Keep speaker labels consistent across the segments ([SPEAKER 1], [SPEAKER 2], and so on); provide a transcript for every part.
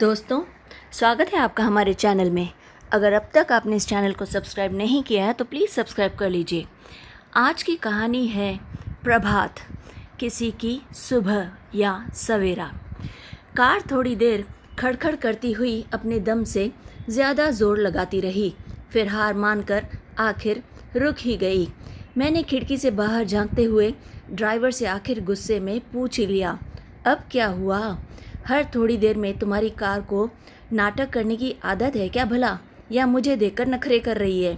[SPEAKER 1] दोस्तों, स्वागत है आपका हमारे चैनल में। अगर अब तक आपने इस चैनल को सब्सक्राइब नहीं किया है तो प्लीज़ सब्सक्राइब कर लीजिए। आज की कहानी है प्रभात, किसी की सुबह या सवेरा। कार थोड़ी देर खड़खड़ करती हुई अपने दम से ज़्यादा ज़ोर लगाती रही, फिर हार मानकर आखिर रुक ही गई। मैंने खिड़की से बाहर झांकते हुए ड्राइवर से आखिर गुस्से में पूछ ही लिया, अब क्या हुआ? हर थोड़ी देर में तुम्हारी कार को नाटक करने की आदत है क्या भला, या मुझे देखकर नखरे कर रही है?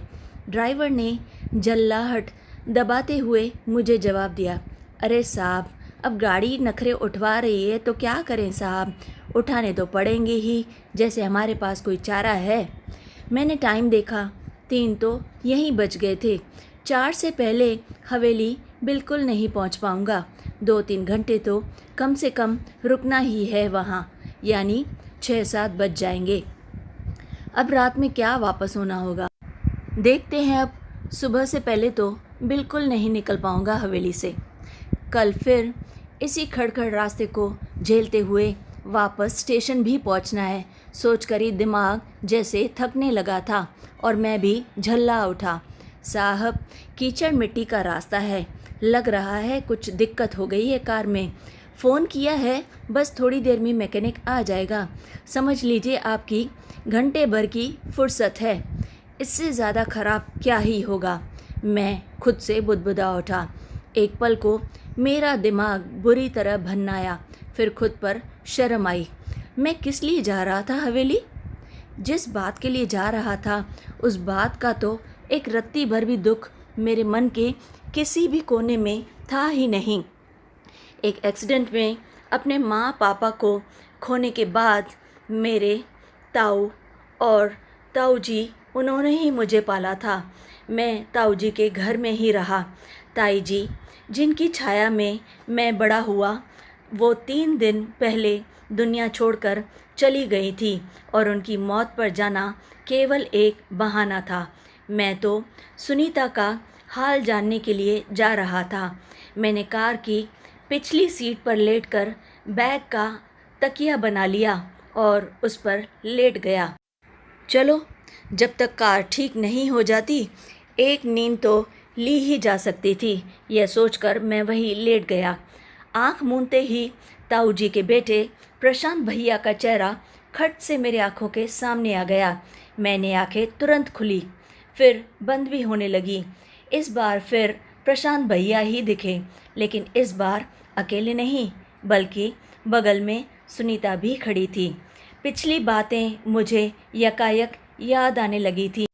[SPEAKER 1] ड्राइवर ने जल्लाहट दबाते हुए मुझे जवाब दिया, अरे साहब, अब गाड़ी नखरे उठवा रही है तो क्या करें साहब, उठाने तो पड़ेंगे ही, जैसे हमारे पास कोई चारा है। मैंने टाइम देखा, 3 तो यहीं बज गए थे। 4 से पहले हवेली बिल्कुल नहीं पहुंच पाऊंगा। 2-3 घंटे तो कम से कम रुकना ही है वहाँ, यानी 6-7 बज जाएंगे। अब रात में क्या वापस होना होगा, देखते हैं। अब सुबह से पहले तो बिल्कुल नहीं निकल पाऊंगा हवेली से। कल फिर इसी खड़खड़ रास्ते को झेलते हुए वापस स्टेशन भी पहुंचना है, सोचकर ही दिमाग जैसे थकने लगा था और मैं भी झल्ला उठा। साहब, कीचड़ मिट्टी का रास्ता है, लग रहा है कुछ दिक्कत हो गई है कार में। फ़ोन किया है, बस थोड़ी देर में मैकेनिक आ जाएगा। समझ लीजिए आपकी घंटे भर की फुर्सत है, इससे ज़्यादा ख़राब क्या ही होगा। मैं खुद से बुदबुदा उठा। एक पल को मेरा दिमाग बुरी तरह भन्नाया, फिर खुद पर शर्म आई। मैं किस लिए जा रहा था हवेली? जिस बात के लिए जा रहा था उस बात का तो एक रत्ती भर भी दुख मेरे मन के किसी भी कोने में था ही नहीं। एक एक्सीडेंट में अपने माँ पापा को खोने के बाद मेरे ताऊ और ताऊ जी, उन्होंने ही मुझे पाला था। मैं ताऊ जी के घर में ही रहा। ताई जी, जिनकी छाया में मैं बड़ा हुआ, वो 3 दिन पहले दुनिया छोड़कर चली गई थी और उनकी मौत पर जाना केवल एक बहाना था। मैं तो सुनीता का हाल जानने के लिए जा रहा था। मैंने कार की पिछली सीट पर लेटकर बैग का तकिया बना लिया और उस पर लेट गया। चलो, जब तक कार ठीक नहीं हो जाती एक नींद तो ली ही जा सकती थी, यह सोचकर मैं वहीं लेट गया। आँख मूंदते ही ताऊ जी के बेटे प्रशांत भैया का चेहरा खट से मेरे आँखों के सामने आ गया। मैंने आंखें तुरंत खुली, फिर बंद भी होने लगी। इस बार फिर प्रशांत भैया ही दिखे, लेकिन इस बार अकेले नहीं, बल्कि बगल में सुनीता भी खड़ी थी। पिछली बातें मुझे यकायक याद आने लगी थी।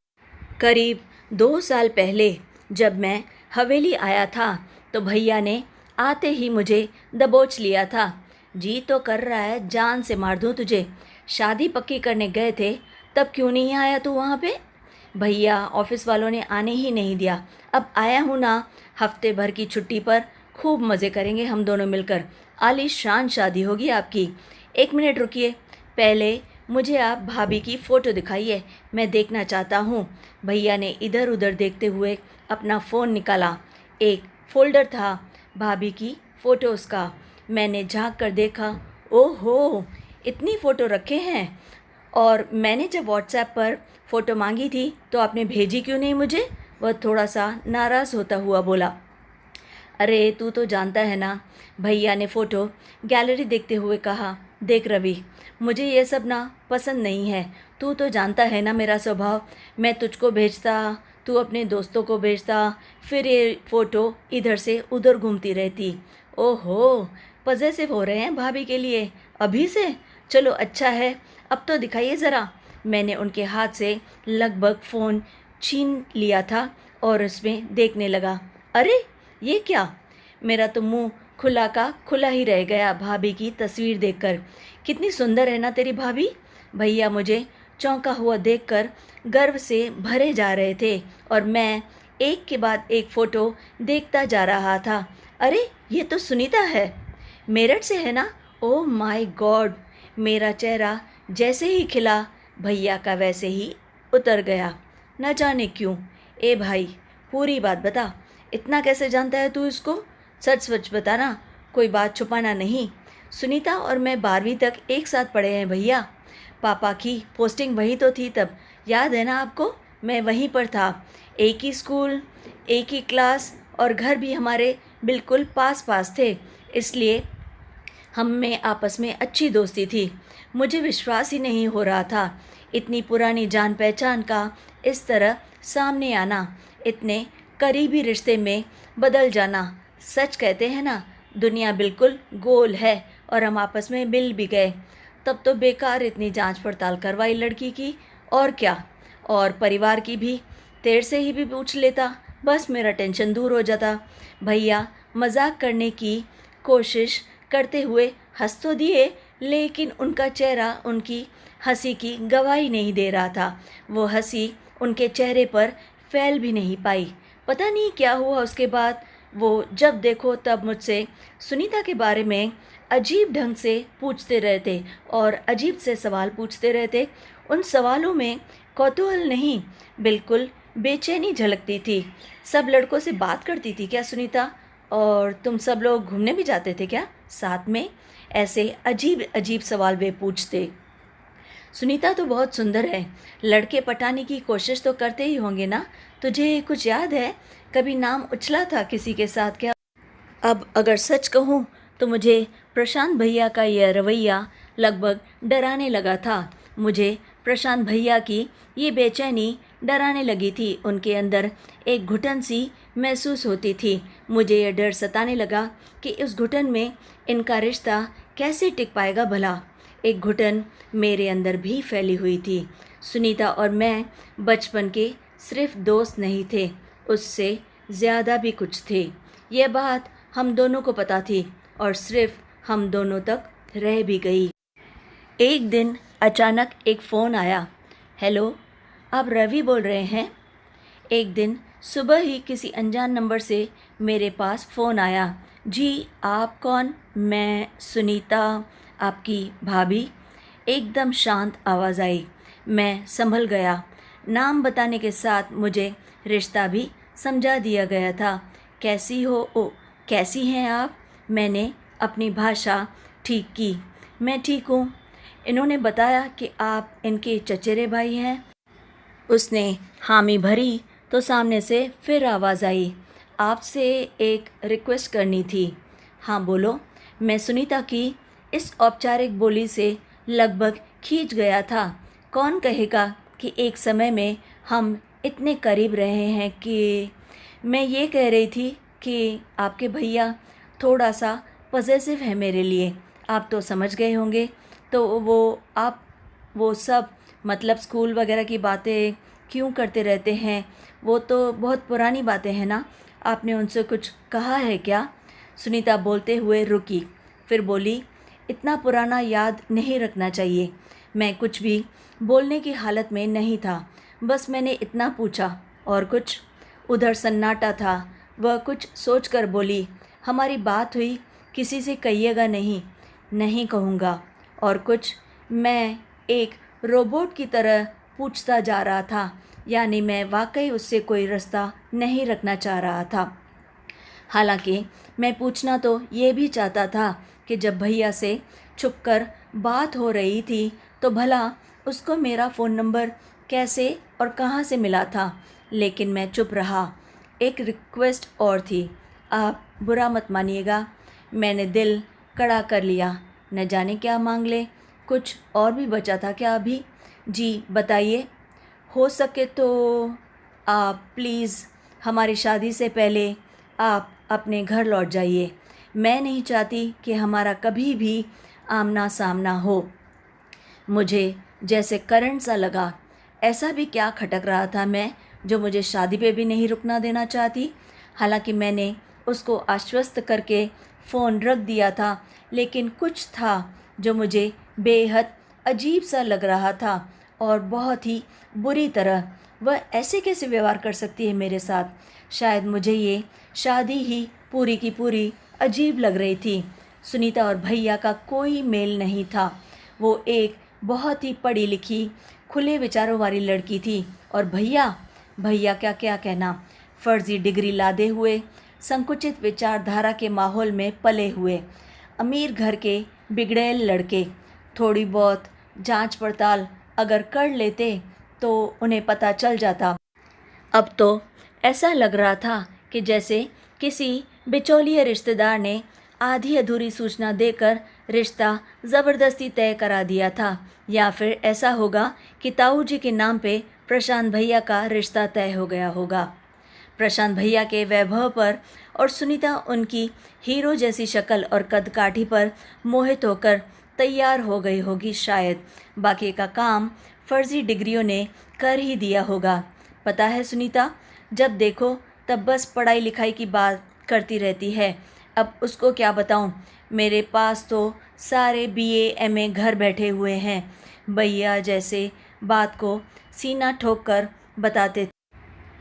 [SPEAKER 1] करीब 2 साल पहले जब मैं हवेली आया था तो भैया ने आते ही मुझे दबोच लिया था। जी तो कर रहा है जान से मार दूं तुझे। शादी पक्की करने गए थे, तब क्यों नहीं आया तू वहाँ पे? भैया ऑफिस वालों ने आने ही नहीं दिया। अब आया हूँ ना, हफ्ते भर की छुट्टी पर खूब मज़े करेंगे हम दोनों मिलकर। आलीशान शादी होगी आपकी। 1 मिनट रुकिए, पहले मुझे आप भाभी की फ़ोटो दिखाइए, मैं देखना चाहता हूँ। भैया ने इधर उधर देखते हुए अपना फ़ोन निकाला। एक फ़ोल्डर था भाभी की फ़ोटोज़ का। मैंने झांक कर देखा, ओहो, इतनी फ़ोटो रखे हैं। और मैंने जब व्हाट्सएप पर फ़ोटो मांगी थी तो आपने भेजी क्यों नहीं मुझे? वह थोड़ा सा नाराज़ होता हुआ बोला। अरे तू तो जानता है ना, भैया ने फ़ोटो गैलरी देखते हुए कहा। देख रवि, मुझे ये सब ना पसंद नहीं है। तू तो जानता है ना मेरा स्वभाव। मैं तुझको भेजता, तू अपने दोस्तों को भेजता, फिर ये फ़ोटो इधर से उधर घूमती रहती। ओहो, पजेसिव हो रहे हैं भाभी के लिए अभी से? चलो अच्छा है, अब तो दिखाइए ज़रा। मैंने उनके हाथ से लगभग फ़ोन छीन लिया था और उसमें देखने लगा। अरे ये क्या? मेरा तो मुंह खुला का खुला ही रह गया भाभी की तस्वीर देखकर। कितनी सुंदर है ना तेरी भाभी। भैया मुझे चौंका हुआ देखकर गर्व से भरे जा रहे थे और मैं एक के बाद एक फ़ोटो देखता जा रहा था। अरे ये तो सुनीता है, मेरठ से है ना? Oh my God. मेरा चेहरा जैसे ही खिला, भैया का वैसे ही उतर गया। न जाने क्यों। ए भाई, पूरी बात बता, इतना कैसे जानता है तू इसको? सच सच बताना, कोई बात छुपाना नहीं। सुनीता और मैं 12वीं तक एक साथ पढ़े हैं भैया। पापा की पोस्टिंग वहीं तो थी तब, याद है ना आपको? मैं वहीं पर था। एक ही स्कूल, एक ही क्लास और घर भी हमारे बिल्कुल पास पास थे, इसलिए हम में आपस में अच्छी दोस्ती थी। मुझे विश्वास ही नहीं हो रहा था, इतनी पुरानी जान पहचान का इस तरह सामने आना, इतने करीबी रिश्ते में बदल जाना। सच कहते हैं ना, दुनिया बिल्कुल गोल है और हम आपस में मिल भी गए। तब तो बेकार इतनी जांच पड़ताल करवाई लड़की की, और क्या, और परिवार की भी। तेरे से ही भी पूछ लेता, बस मेरा टेंशन दूर हो जाता। भैया मजाक करने की कोशिश करते हुए हंस तो दिए, लेकिन उनका चेहरा उनकी हंसी की गवाही नहीं दे रहा था। वो हंसी उनके चेहरे पर फैल भी नहीं पाई। पता नहीं क्या हुआ उसके बाद। वो जब देखो तब मुझसे सुनीता के बारे में अजीब ढंग से पूछते रहते और अजीब से सवाल पूछते रहते। उन सवालों में कौतूहल नहीं, बिल्कुल बेचैनी झलकती थी। सब लड़कों से बात करती थी क्या सुनीता? और तुम सब लोग घूमने भी जाते थे क्या साथ में? ऐसे अजीब अजीब सवाल वे पूछते। सुनीता तो बहुत सुंदर है, लड़के पटाने की कोशिश तो करते ही होंगे ना? तुझे कुछ याद है, कभी नाम उछला था किसी के साथ क्या? अब अगर सच कहूँ तो मुझे प्रशांत भैया का यह रवैया लगभग डराने लगा था। मुझे प्रशांत भैया की ये बेचैनी डराने लगी थी। उनके अंदर एक घुटन सी महसूस होती थी। मुझे यह डर सताने लगा कि इस घुटन में इनका रिश्ता कैसे टिक पाएगा भला। एक घुटन मेरे अंदर भी फैली हुई थी। सुनीता और मैं बचपन के सिर्फ दोस्त नहीं थे, उससे ज़्यादा भी कुछ थे। यह बात हम दोनों को पता थी और सिर्फ हम दोनों तक रह भी गई। एक दिन अचानक एक फ़ोन आया। हेलो, आप रवि बोल रहे हैं? एक दिन सुबह ही किसी अनजान नंबर से मेरे पास फ़ोन आया। जी, आप कौन? मैं सुनीता, आपकी भाभी। एकदम शांत आवाज़ आई। मैं संभल गया। नाम बताने के साथ मुझे रिश्ता भी समझा दिया गया था। कैसी हो? ओ, कैसी हैं आप? मैंने अपनी भाषा ठीक की। मैं ठीक हूँ। इन्होंने बताया कि आप इनके चचेरे भाई हैं। उसने हामी भरी तो सामने से फिर आवाज़ आई, आपसे एक रिक्वेस्ट करनी थी। हाँ बोलो। मैं सुनीता की इस औपचारिक बोली से लगभग खींच गया था। कौन कहेगा कि एक समय में हम इतने करीब रहे हैं कि मैं ये कह रही थी कि आपके भैया थोड़ा सा पॉसेसिव है मेरे लिए। आप तो समझ गए होंगे। तो वो सब मतलब स्कूल वगैरह की बातें क्यों करते रहते हैं? वो तो बहुत पुरानी बातें हैं ना। आपने उनसे कुछ कहा है क्या? सुनीता बोलते हुए रुकी, फिर बोली, इतना पुराना याद नहीं रखना चाहिए। मैं कुछ भी बोलने की हालत में नहीं था। बस मैंने इतना पूछा और कुछ। उधर सन्नाटा था। वह कुछ सोचकर बोली, हमारी बात हुई, किसी से कहिएगा नहीं। नहीं कहूँगा। और कुछ। मैं एक रोबोट की तरह पूछता जा रहा था, यानी मैं वाकई उससे कोई रास्ता नहीं रखना चाह रहा था। हालांकि मैं पूछना तो ये भी चाहता था कि जब भैया से छुपकर बात हो रही थी तो भला उसको मेरा फ़ोन नंबर कैसे और कहाँ से मिला था, लेकिन मैं चुप रहा। एक रिक्वेस्ट और थी, आप बुरा मत मानिएगा। मैंने दिल कड़ा कर लिया। न जाने क्या मांग ले। कुछ और भी बचा था क्या अभी? जी बताइए। हो सके तो आप प्लीज़ हमारी शादी से पहले आप अपने घर लौट जाइए। मैं नहीं चाहती कि हमारा कभी भी आमना सामना हो। मुझे जैसे करंट सा लगा। ऐसा भी क्या खटक रहा था मैं, जो मुझे शादी पे भी नहीं रुकना देना चाहती? हालांकि मैंने उसको आश्वस्त करके फ़ोन रख दिया था, लेकिन कुछ था जो मुझे बेहद अजीब सा लग रहा था और बहुत ही बुरी तरह। वह ऐसे कैसे व्यवहार कर सकती है मेरे साथ? शायद मुझे ये शादी ही पूरी की पूरी अजीब लग रही थी। सुनीता और भैया का कोई मेल नहीं था। वो एक बहुत ही पढ़ी लिखी, खुले विचारों वाली लड़की थी और भैया, भैया क्या क्या कहना, फर्जी डिग्री लादे हुए, संकुचित विचारधारा के माहौल में पले हुए, अमीर घर के बिगड़ैल लड़के। थोड़ी बहुत जांच पड़ताल अगर कर लेते तो उन्हें पता चल जाता। अब तो ऐसा लग रहा था कि जैसे किसी बिचौलिए रिश्तेदार ने आधी अधूरी सूचना देकर रिश्ता ज़बरदस्ती तय करा दिया था, या फिर ऐसा होगा कि ताऊ जी के नाम पे प्रशांत भैया का रिश्ता तय हो गया होगा। प्रशांत भैया के वैभव पर और सुनीता उनकी हीरो जैसी शक्ल और कदकाठी पर मोहित होकर तैयार हो गई होगी शायद। बाकी का काम फर्जी डिग्रियों ने कर ही दिया होगा। पता है सुनीता, जब देखो तब बस पढ़ाई लिखाई की बात करती रहती है। अब उसको क्या बताऊं, मेरे पास तो सारे बीए एमए घर बैठे हुए हैं। भैया जैसे बात को सीना ठोक कर बताते थे,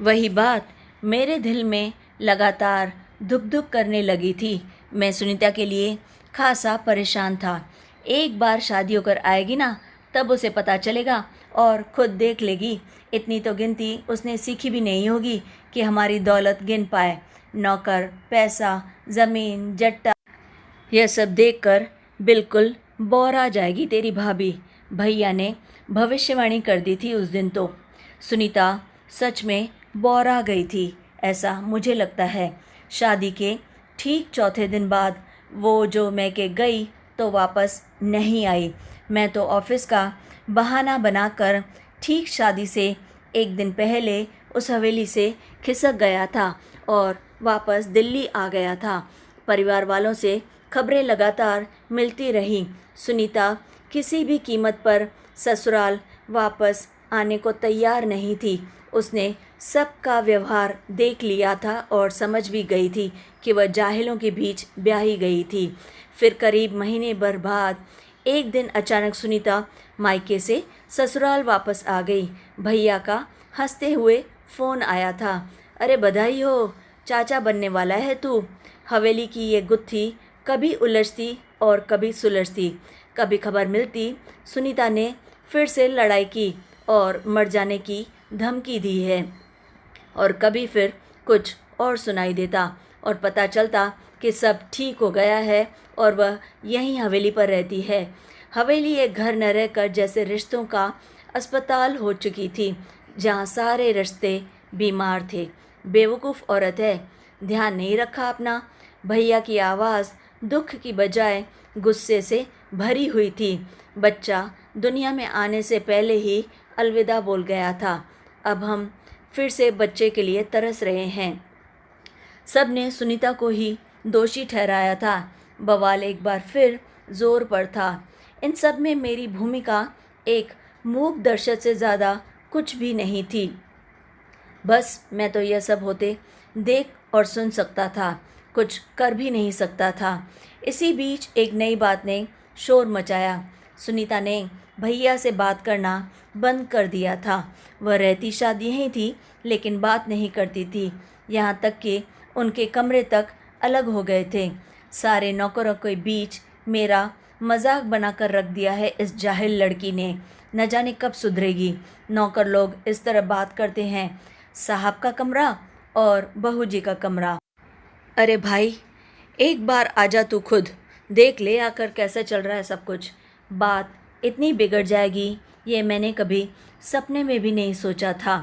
[SPEAKER 1] वही बात मेरे दिल में लगातार धुक धुक करने लगी थी। मैं सुनीता के लिए खासा परेशान था। एक बार शादी होकर आएगी ना, तब उसे पता चलेगा और खुद देख लेगी। इतनी तो गिनती उसने सीखी भी नहीं होगी कि हमारी दौलत गिन पाए। नौकर, पैसा, ज़मीन, जट्टा, यह सब देखकर बिल्कुल बौरा जाएगी तेरी भाभी। भैया ने भविष्यवाणी कर दी थी उस दिन तो। सुनीता सच में बौरा गई थी, ऐसा मुझे लगता है। शादी के ठीक चौथे दिन बाद वो जो मैके गई तो वापस नहीं आई। मैं तो ऑफिस का बहाना बनाकर ठीक शादी से एक दिन पहले उस हवेली से खिसक गया था और वापस दिल्ली आ गया था। परिवार वालों से खबरें लगातार मिलती रहीं। सुनीता किसी भी कीमत पर ससुराल वापस आने को तैयार नहीं थी। उसने सबका व्यवहार देख लिया था और समझ भी गई थी कि वह जाहिलों के बीच ब्याही गई थी। फिर करीब महीने भर बाद एक दिन अचानक सुनीता मायके से ससुराल वापस आ गई। भैया का हंसते हुए फ़ोन आया था। अरे बधाई हो, चाचा बनने वाला है तू। हवेली की ये गुत्थी कभी उलझती और कभी सुलझती। कभी खबर मिलती सुनीता ने फिर से लड़ाई की और मर जाने की धमकी दी है, और कभी फिर कुछ और सुनाई देता और पता चलता कि सब ठीक हो गया है और वह यहीं हवेली पर रहती है। हवेली एक घर न रहकर जैसे रिश्तों का अस्पताल हो चुकी थी, जहाँ सारे रिश्ते बीमार थे। बेवकूफ़ औरत है, ध्यान नहीं रखा अपना। भैया की आवाज़ दुख की बजाय गुस्से से भरी हुई थी। बच्चा दुनिया में आने से पहले ही अलविदा बोल गया था। अब हम फिर से बच्चे के लिए तरस रहे हैं। सब ने सुनीता को ही दोषी ठहराया था। बवाल एक बार फिर जोर पर था। इन सब में मेरी भूमिका एक मूक दर्शक से ज़्यादा कुछ भी नहीं थी। बस मैं तो यह सब होते देख और सुन सकता था, कुछ कर भी नहीं सकता था। इसी बीच एक नई बात ने शोर मचाया। सुनीता ने भैया से बात करना बंद कर दिया था। वह रहती शादी ही थी, लेकिन बात नहीं करती थी। यहाँ तक कि उनके कमरे तक अलग हो गए थे। सारे नौकरों के बीच मेरा मजाक बनाकर रख दिया है इस जाहिल लड़की ने। न जाने कब सुधरेगी। नौकर लोग इस तरह बात करते हैं, साहब का कमरा और बहू जी का कमरा। अरे भाई, एक बार आजा तू खुद, देख ले आकर कैसा चल रहा है सब कुछ। बात इतनी बिगड़ जाएगी ये मैंने कभी सपने में भी नहीं सोचा था।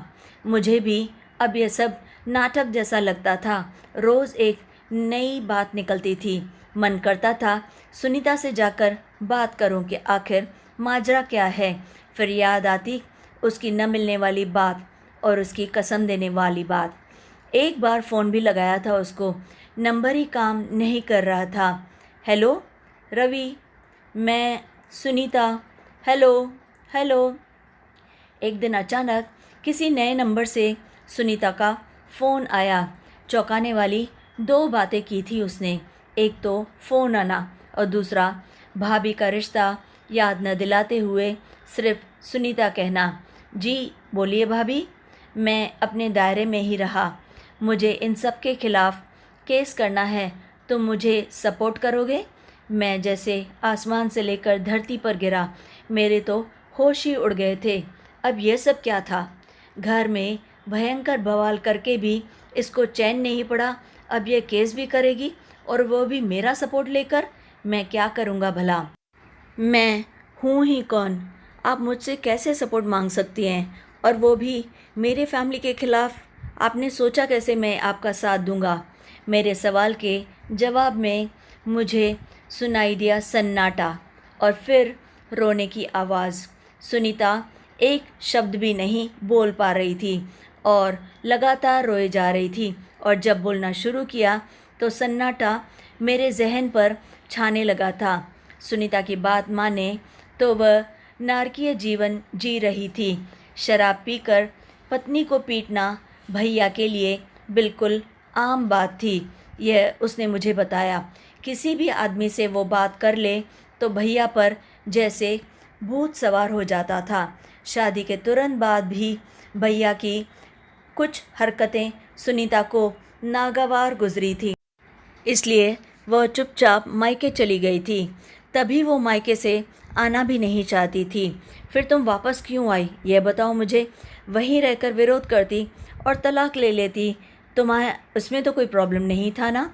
[SPEAKER 1] मुझे भी अब यह सब नाटक जैसा लगता था। रोज़ एक नई बात निकलती थी। मन करता था सुनीता से जाकर बात करूं कि आखिर माजरा क्या है। फिर याद आती उसकी न मिलने वाली बात और उसकी कसम देने वाली बात। एक बार फ़ोन भी लगाया था उसको, नंबर ही काम नहीं कर रहा था। हेलो रवि, मैं सुनीता। Hello hello. एक दिन अचानक किसी नए नंबर से सुनीता का फ़ोन आया। चौंकाने वाली दो बातें की थी उसने। एक तो फ़ोन आना और दूसरा भाभी का रिश्ता याद न दिलाते हुए सिर्फ सुनीता कहना। जी बोलिए भाभी, मैं अपने दायरे में ही रहा। मुझे इन सब के खिलाफ़ केस करना है, तुम मुझे सपोर्ट करोगे? मैं जैसे आसमान से लेकर धरती पर गिरा। मेरे तो होश ही उड़ गए थे। अब यह सब क्या था? घर में भयंकर बवाल करके भी इसको चैन नहीं पड़ा। अब यह केस भी करेगी और वो भी मेरा सपोर्ट लेकर। मैं क्या करूँगा भला? मैं हूँ ही कौन? आप मुझसे कैसे सपोर्ट मांग सकती हैं, और वो भी मेरे फैमिली के खिलाफ? आपने सोचा कैसे मैं आपका साथ दूंगा? मेरे सवाल के जवाब में मुझे सुनाई दिया सन्नाटा और फिर रोने की आवाज़। सुनीता एक शब्द भी नहीं बोल पा रही थी और लगातार रोए जा रही थी, और जब बोलना शुरू किया तो सन्नाटा मेरे जहन पर छाने लगा था। सुनीता की बात माने तो वह नारकीय जीवन जी रही थी। शराब पीकर पत्नी को पीटना भैया के लिए बिल्कुल आम बात थी। यह उसने मुझे बताया। किसी भी आदमी से वो बात कर ले तो भैया पर जैसे भूत सवार हो जाता था। शादी के तुरंत बाद भी भैया की कुछ हरकतें सुनीता को नागवार गुजरी थी, इसलिए वह चुपचाप मायके चली गई थी। तभी वो मायके से आना भी नहीं चाहती थी। फिर तुम वापस क्यों आई, यह बताओ मुझे। वहीं रहकर विरोध करती और तलाक ले लेती, तुम्हारा उसमें तो कोई प्रॉब्लम नहीं था ना?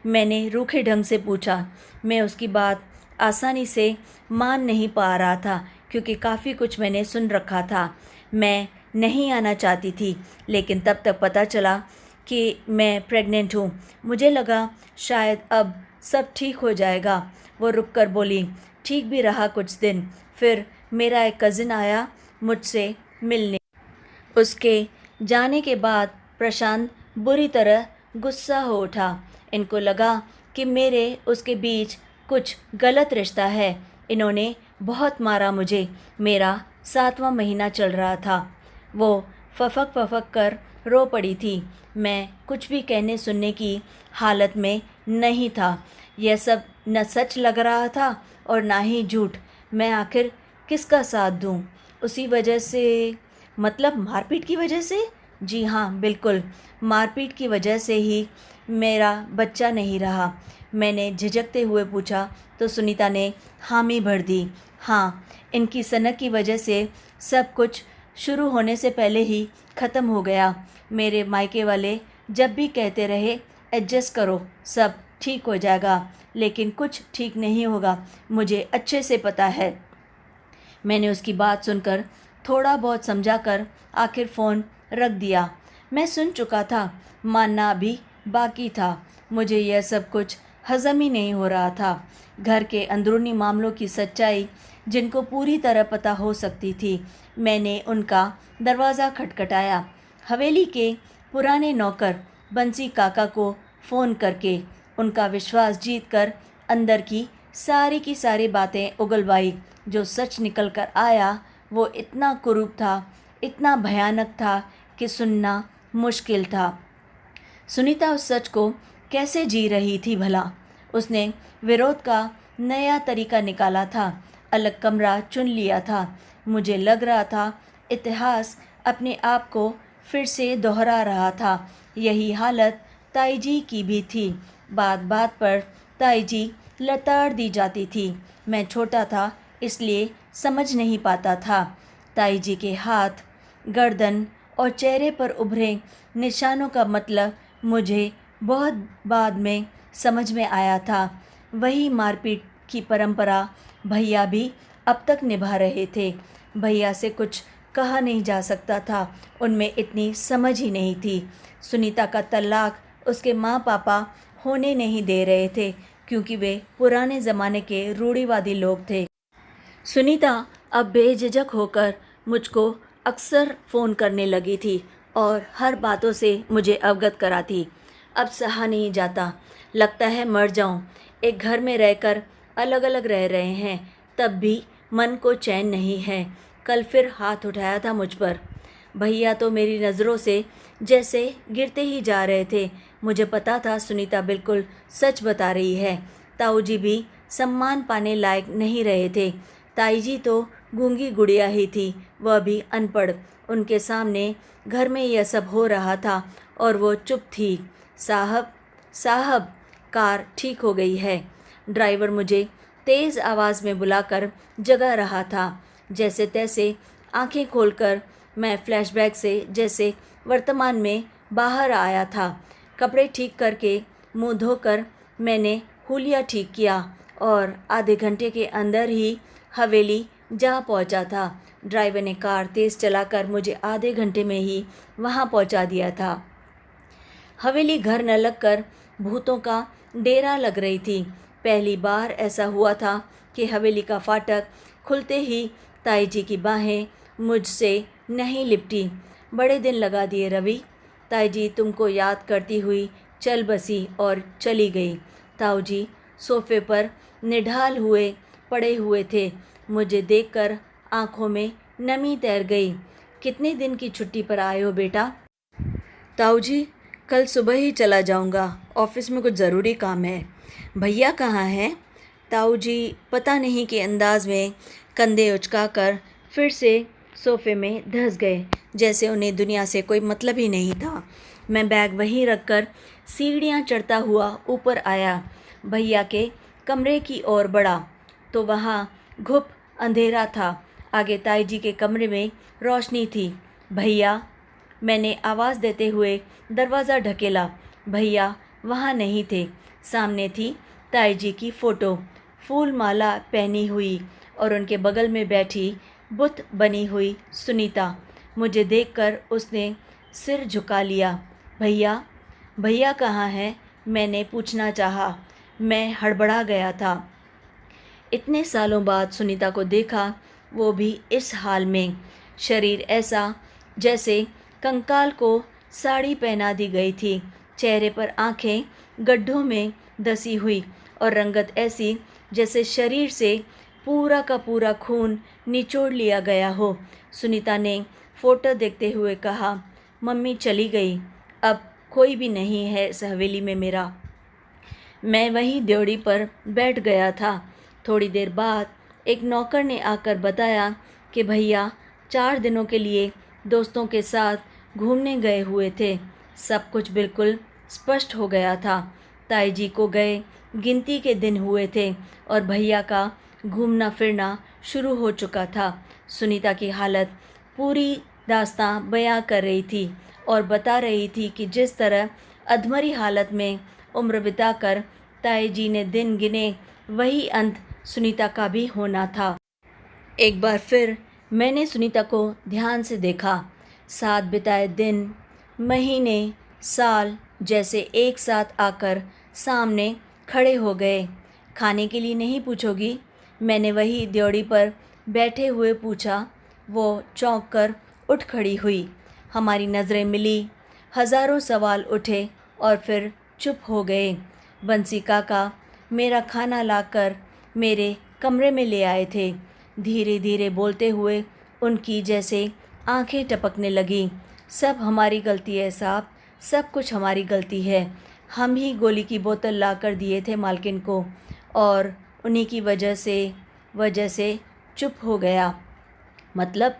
[SPEAKER 1] मैंने रूखे ढंग से पूछा। मैं उसकी बात आसानी से मान नहीं पा रहा था, क्योंकि काफ़ी कुछ मैंने सुन रखा था। मैं नहीं आना चाहती थी, लेकिन तब तक पता चला कि मैं प्रेग्नेंट हूँ। मुझे लगा शायद अब सब ठीक हो जाएगा। वो रुक कर बोली, ठीक भी रहा कुछ दिन। फिर मेरा एक कज़िन आया मुझसे मिलने। उसके जाने के बाद प्रशांत बुरी तरह गुस्सा हो उठा। इनको लगा कि मेरे उसके बीच कुछ गलत रिश्ता है। इन्होंने बहुत मारा मुझे। मेरा 7वां महीना चल रहा था। वो फफक फफक कर रो पड़ी थी। मैं कुछ भी कहने सुनने की हालत में नहीं था। यह सब न सच लग रहा था और ना ही झूठ। मैं आखिर किसका साथ दूं? उसी वजह से, मतलब मारपीट की वजह से? जी हाँ, बिल्कुल मारपीट की वजह से ही मेरा बच्चा नहीं रहा। मैंने झिझकते हुए पूछा तो सुनीता ने हामी भर दी। हाँ, इनकी सनक की वजह से सब कुछ शुरू होने से पहले ही ख़त्म हो गया। मेरे मायके वाले जब भी कहते रहे एडजस्ट करो, सब ठीक हो जाएगा, लेकिन कुछ ठीक नहीं होगा, मुझे अच्छे से पता है। मैंने उसकी बात सुनकर थोड़ा बहुत समझा कर आखिर फ़ोन रख दिया। मैं सुन चुका था, मानना अभी बाकी था। मुझे यह सब कुछ हज़म ही नहीं हो रहा था। घर के अंदरूनी मामलों की सच्चाई जिनको पूरी तरह पता हो सकती थी। मैंने उनका दरवाज़ा खटखटाया। हवेली के पुराने नौकर बंसी काका को फ़ोन करके उनका विश्वास जीतकर अंदर की सारी बातें उगलवाई। जो सच निकल कर आया वो इतना कुरूप था, इतना भयानक था कि सुनना मुश्किल था। सुनीता उस सच को कैसे जी रही थी भला? उसने विरोध का नया तरीका निकाला था, अलग कमरा चुन लिया था। मुझे लग रहा था इतिहास अपने आप को फिर से दोहरा रहा था। यही हालत ताई जी की भी थी। बात बात पर ताई जी लताड़ दी जाती थी। मैं छोटा था इसलिए समझ नहीं पाता था। ताई जी के हाथ, गर्दन और चेहरे पर उभरे निशानों का मतलब मुझे बहुत बाद में समझ में आया था। वही मारपीट की परंपरा भैया भी अब तक निभा रहे थे। भैया से कुछ कहा नहीं जा सकता था, उनमें इतनी समझ ही नहीं थी। सुनीता का तलाक उसके माँ पापा होने नहीं दे रहे थे, क्योंकि वे पुराने ज़माने के रूढ़िवादी लोग थे। सुनीता अब बेझिझक होकर मुझको अक्सर फ़ोन करने लगी थी और हर बातों से मुझे अवगत कराती। अब सहा नहीं जाता, लगता है मर जाऊं। एक घर में रहकर अलग अलग रह रहे हैं, तब भी मन को चैन नहीं है। कल फिर हाथ उठाया था मुझ पर। भैया तो मेरी नज़रों से जैसे गिरते ही जा रहे थे। मुझे पता था सुनीता बिल्कुल सच बता रही है। ताऊ जी भी सम्मान पाने लायक नहीं रहे थे। ताई जी तो गूंगी गुड़िया ही थी, वह भी अनपढ़। उनके सामने घर में यह सब हो रहा था और वो चुप थी। साहब साहब, कार ठीक हो गई है। ड्राइवर मुझे तेज़ आवाज़ में बुलाकर जगा रहा था। जैसे तैसे आंखें खोलकर मैं फ्लैशबैक से जैसे वर्तमान में बाहर आया था। कपड़े ठीक करके मुंह धोकर मैंने हुलिया ठीक किया और आधे घंटे के अंदर ही हवेली जा पहुंचा था। ड्राइवर ने कार तेज़ चलाकर मुझे आधे घंटे में ही वहां पहुंचा दिया था। हवेली घर न लगकर भूतों का डेरा लग रही थी। पहली बार ऐसा हुआ था कि हवेली का फाटक खुलते ही ताई जी की बाहें मुझसे नहीं लिपटी। बड़े दिन लगा दिए रवि। ताई जी तुमको याद करती हुई चल बसी और चली गई। ताऊ जी सोफे पर निढाल हुए पड़े हुए थे। मुझे देखकर आंखों में नमी तैर गई। कितने दिन की छुट्टी पर आए हो बेटा? ताऊ जी कल सुबह ही चला जाऊंगा, ऑफिस में कुछ ज़रूरी काम है। भैया कहाँ हैं? ताऊ जी पता नहीं के अंदाज में कंधे उचकाकर फिर से सोफे में धंस गए, जैसे उन्हें दुनिया से कोई मतलब ही नहीं था। मैं बैग वहीं रखकर सीढ़ियाँ चढ़ता हुआ ऊपर आया। भैया के कमरे की ओर बढ़ा तो वहाँ घुप अंधेरा था। आगे ताई जी के कमरे में रोशनी थी। भैया, मैंने आवाज़ देते हुए दरवाज़ा ढकेला। भैया वहाँ नहीं थे। सामने थी ताई जी की फ़ोटो, फूल माला पहनी हुई और उनके बगल में बैठी बुत बनी हुई सुनीता। मुझे देखकर उसने सिर झुका लिया। भैया, भैया कहाँ हैं? मैंने पूछना चाहा। मैं हड़बड़ा गया था। इतने सालों बाद सुनीता को देखा, वो भी इस हाल में। शरीर ऐसा जैसे कंकाल को साड़ी पहना दी गई थी। चेहरे पर आंखें गड्ढों में धसी हुई और रंगत ऐसी जैसे शरीर से पूरा का पूरा खून निचोड़ लिया गया हो। सुनीता ने फ़ोटो देखते हुए कहा, मम्मी चली गई, अब कोई भी नहीं है इस हवेली में मेरा। मैं वहीं ड्योढ़ी पर बैठ गया था। थोड़ी देर बाद एक नौकर ने आकर बताया कि भैया 4 दिनों के लिए दोस्तों के साथ घूमने गए हुए थे। सब कुछ बिल्कुल स्पष्ट हो गया था। ताई जी को गए गिनती के दिन हुए थे और भैया का घूमना फिरना शुरू हो चुका था। सुनीता की हालत पूरी दास्तां बयां कर रही थी और बता रही थी कि जिस तरह अधमरी हालत में उम्र बिताकर ताई जी ने दिन गिने, वही अंत सुनीता का भी होना था। एक बार फिर मैंने सुनीता को ध्यान से देखा। साथ बिताए दिन, महीने, साल जैसे एक साथ आकर सामने खड़े हो गए। खाने के लिए नहीं पूछोगी? मैंने वही ड्योढ़ी पर बैठे हुए पूछा। वो चौंक कर उठ खड़ी हुई। हमारी नज़रें मिली। हज़ारों सवाल उठे और फिर चुप हो गए। बंसी काका मेरा खाना लाकर मेरे कमरे में ले आए थे। धीरे धीरे बोलते हुए उनकी जैसे आंखें टपकने लगीं। सब हमारी गलती है साहब, सब कुछ हमारी गलती है। हम ही गोली की बोतल लाकर दिए थे मालकिन को और उन्हीं की वजह से चुप हो गया। मतलब?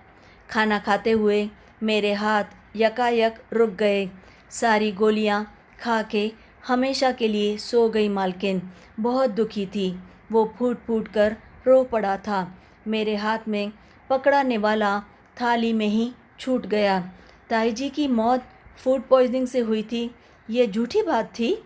[SPEAKER 1] खाना खाते हुए मेरे हाथ यकायक रुक गए। सारी गोलियां खा के हमेशा के लिए सो गई मालकिन। बहुत दुखी थी। वो फूट फूट कर रो पड़ा था। मेरे हाथ में पकड़ाने वाला थाली में ही छूट गया। ताई जी की मौत फूड पॉइजनिंग से हुई थी, ये झूठी बात थी?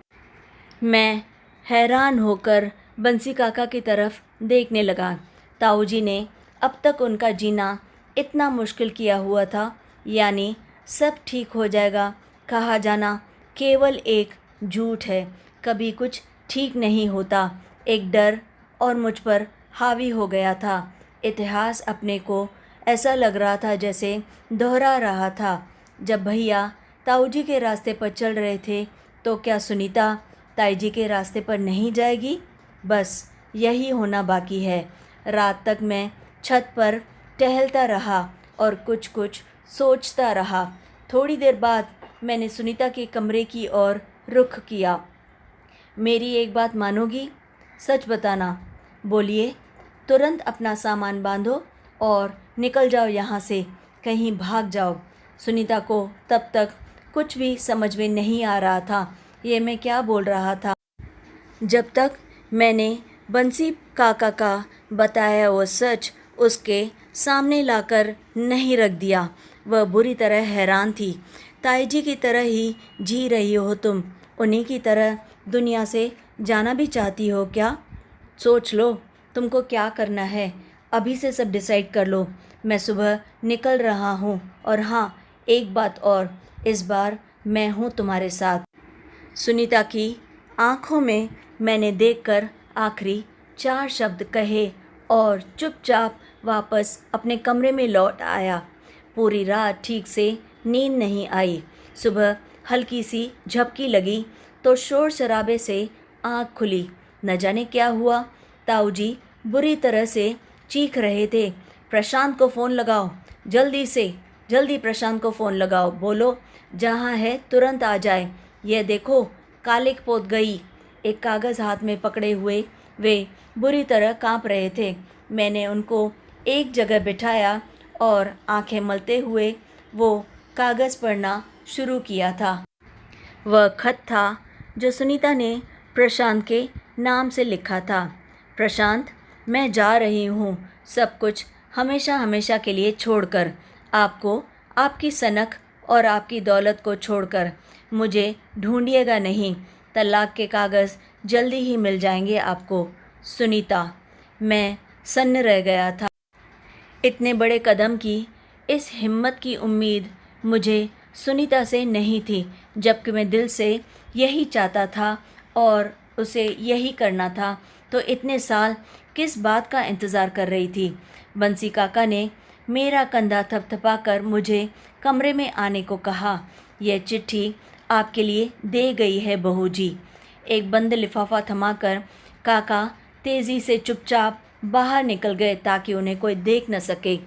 [SPEAKER 1] मैं हैरान होकर बंसी काका की तरफ देखने लगा। ताऊ जी ने अब तक उनका जीना इतना मुश्किल किया हुआ था, यानी सब ठीक हो जाएगा कहा जाना केवल एक झूठ है। कभी कुछ ठीक नहीं होता। एक डर और मुझ पर हावी हो गया था। इतिहास अपने को ऐसा लग रहा था जैसे दोहरा रहा था। जब भैया ताऊ जी के रास्ते पर चल रहे थे तो क्या सुनीता ताई जी के रास्ते पर नहीं जाएगी? बस यही होना बाकी है। रात तक मैं छत पर टहलता रहा और कुछ कुछ सोचता रहा। थोड़ी देर बाद मैंने सुनीता के कमरे की ओर रुख किया। मेरी एक बात मानोगी? सच बताना। बोलिए। तुरंत अपना सामान बांधो और निकल जाओ यहाँ से, कहीं भाग जाओ। सुनीता को तब तक कुछ भी समझ में नहीं आ रहा था ये मैं क्या बोल रहा था, जब तक मैंने बंसी काका का बताया वो सच उसके सामने लाकर नहीं रख दिया। वह बुरी तरह हैरान थी। ताई जी की तरह ही जी रही हो तुम, उन्हीं की तरह दुनिया से जाना भी चाहती हो क्या? सोच लो तुमको क्या करना है, अभी से सब डिसाइड कर लो। मैं सुबह निकल रहा हूँ और हाँ, एक बात और, इस बार मैं हूँ तुम्हारे साथ। सुनीता की आंखों में मैंने देखकर आखिरी 4 शब्द कहे और चुपचाप वापस अपने कमरे में लौट आया। पूरी रात ठीक से नींद नहीं आई। सुबह हल्की सी झपकी लगी तो शोर शराबे से आँख खुली। न जाने क्या हुआ, ताऊजी बुरी तरह से चीख रहे थे, प्रशांत को फ़ोन लगाओ, जल्दी से जल्दी प्रशांत को फ़ोन लगाओ, बोलो जहाँ है तुरंत आ जाए। यह देखो कालिक पोत गई। एक कागज़ हाथ में पकड़े हुए वे बुरी तरह कांप रहे थे। मैंने उनको एक जगह बिठाया और आंखें मलते हुए वो कागज़ पढ़ना शुरू किया था। वह खत था जो सुनीता ने प्रशांत के नाम से लिखा था। प्रशांत, मैं जा रही हूँ, सब कुछ हमेशा हमेशा के लिए छोड़कर, आपको, आपकी सनक और आपकी दौलत को छोड़कर। मुझे ढूंढिएगा नहीं, तलाक के कागज़ जल्दी ही मिल जाएंगे आपको। सुनीता। मैं सन्न रह गया था। इतने बड़े कदम की इस हिम्मत की उम्मीद मुझे सुनीता से नहीं थी, जबकि मैं दिल से यही चाहता था और उसे यही करना था, तो इतने साल किस बात का इंतज़ार कर रही थी। बंसी काका ने मेरा कंधा थपथपाकर मुझे कमरे में आने को कहा। यह चिट्ठी आपके लिए दे गई है बहू जी। एक बंद लिफाफा थमाकर काका तेज़ी से चुपचाप बाहर निकल गए ताकि उन्हें कोई देख न सके।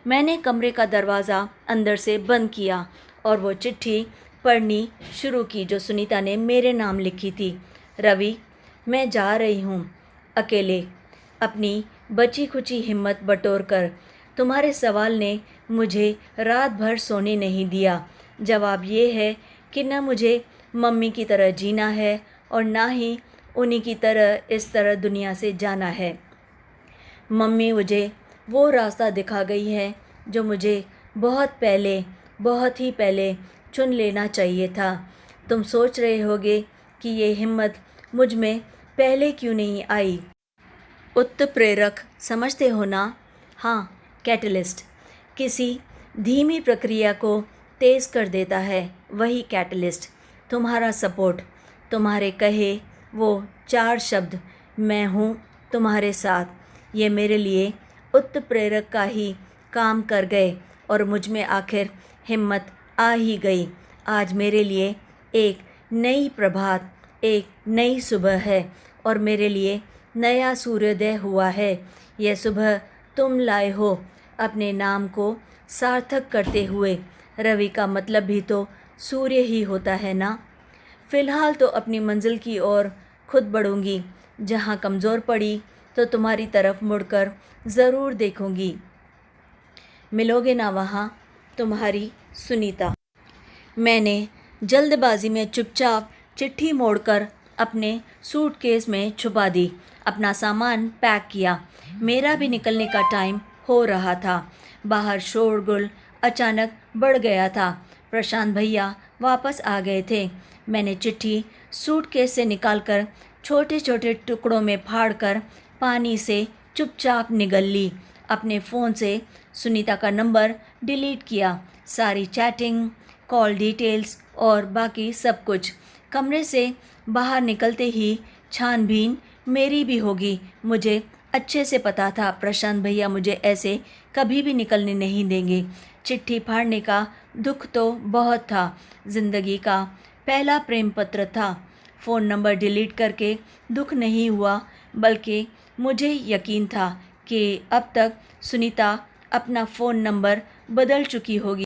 [SPEAKER 1] मैंने कमरे का दरवाज़ा अंदर से बंद किया और वो चिट्ठी पढ़नी शुरू की जो सुनीता ने मेरे नाम लिखी थी। रवि, मैं जा रही हूँ अकेले, अपनी बची खुची हिम्मत बटोर कर। तुम्हारे सवाल ने मुझे रात भर सोने नहीं दिया। जवाब ये है कि न मुझे मम्मी की तरह जीना है और ना ही उन्हीं की तरह इस तरह दुनिया से जाना है। मम्मी मुझे वो रास्ता दिखा गई है जो मुझे बहुत ही पहले चुन लेना चाहिए था। तुम सोच रहे होगे कि ये हिम्मत मुझ में पहले क्यों नहीं आई। उत्प्रेरक समझते हो ना? हाँ, कैटलिस्ट। किसी धीमी प्रक्रिया को तेज़ कर देता है, वही कैटलिस्ट। तुम्हारा सपोर्ट, तुम्हारे कहे वो 4 शब्द, मैं हूँ तुम्हारे साथ, ये मेरे लिए उत्प्रेरक का ही काम कर गए और मुझ में आखिर हिम्मत आ ही गई। आज मेरे लिए एक नई प्रभात, एक नई सुबह है और मेरे लिए नया सूर्योदय हुआ है। यह सुबह तुम लाए हो अपने नाम को सार्थक करते हुए। रवि का मतलब भी तो सूर्य ही होता है ना। फ़िलहाल तो अपनी मंजिल की ओर खुद बढ़ूंगी। जहाँ कमज़ोर पड़ी तो तुम्हारी तरफ मुड़कर ज़रूर देखूंगी। मिलोगे ना वहाँ? तुम्हारी सुनीता। मैंने जल्दबाजी में चुपचाप चिट्ठी मोड़कर अपने सूटकेस में छुपा दी, अपना सामान पैक किया। मेरा भी निकलने का टाइम हो रहा था। बाहर शोरगुल अचानक बढ़ गया था। प्रशांत भैया वापस आ गए थे। मैंने चिट्ठी सूटकेस से निकालकर छोटे छोटे टुकड़ों में फाड़कर पानी से चुपचाप निगल ली। अपने फ़ोन से सुनीता का नंबर डिलीट किया, सारी चैटिंग, कॉल डिटेल्स और बाकी सब कुछ। कमरे से बाहर निकलते ही छानबीन मेरी भी होगी। मुझे अच्छे से पता था प्रशांत भैया मुझे ऐसे कभी भी निकलने नहीं देंगे। चिट्ठी फाड़ने का दुख तो बहुत था। ज़िंदगी का पहला प्रेम पत्र था। फ़ोन नंबर डिलीट करके दुख नहीं हुआ, बल्कि मुझे यकीन था कि अब तक सुनीता अपना फ़ोन नंबर बदल चुकी होगी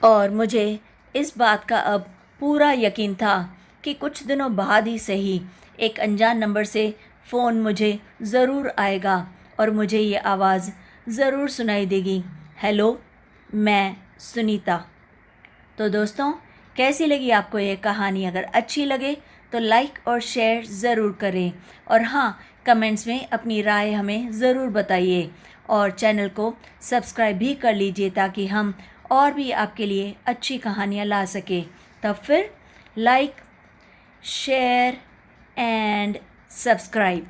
[SPEAKER 1] और मुझे इस बात का अब पूरा यकीन था कि कुछ दिनों बाद ही सही एक अनजान नंबर से फ़ोन मुझे ज़रूर आएगा और मुझे ये आवाज़ ज़रूर सुनाई देगी, हेलो, मैं सुनीता। तो दोस्तों, कैसी लगी आपको ये कहानी? अगर अच्छी लगे तो लाइक और शेयर ज़रूर करें और हाँ, कमेंट्स में अपनी राय हमें ज़रूर बताइए और चैनल को सब्सक्राइब भी कर लीजिए ताकि हम और भी आपके लिए अच्छी कहानियाँ ला सकें। तब फिर लाइक, शेयर एंड सब्सक्राइब।